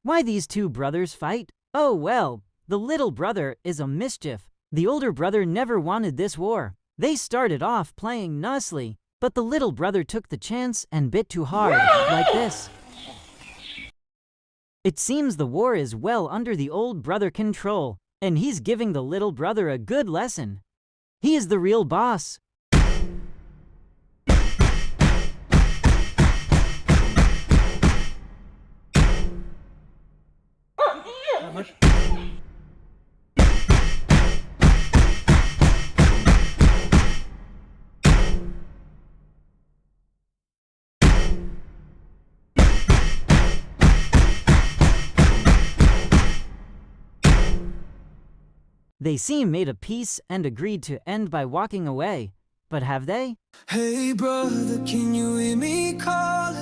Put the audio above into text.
Why these two brothers fight? Oh well, the little brother is a mischief. The older brother never wanted this war. They started off playing nicely, but the little brother took the chance and bit too hard, like this. It seems the war is well under the old brother control, and he's giving the little brother a good lesson. He is the real boss. They seem made a peace and agreed to end by walking away. But have they? Hey brother, can you hear me calling?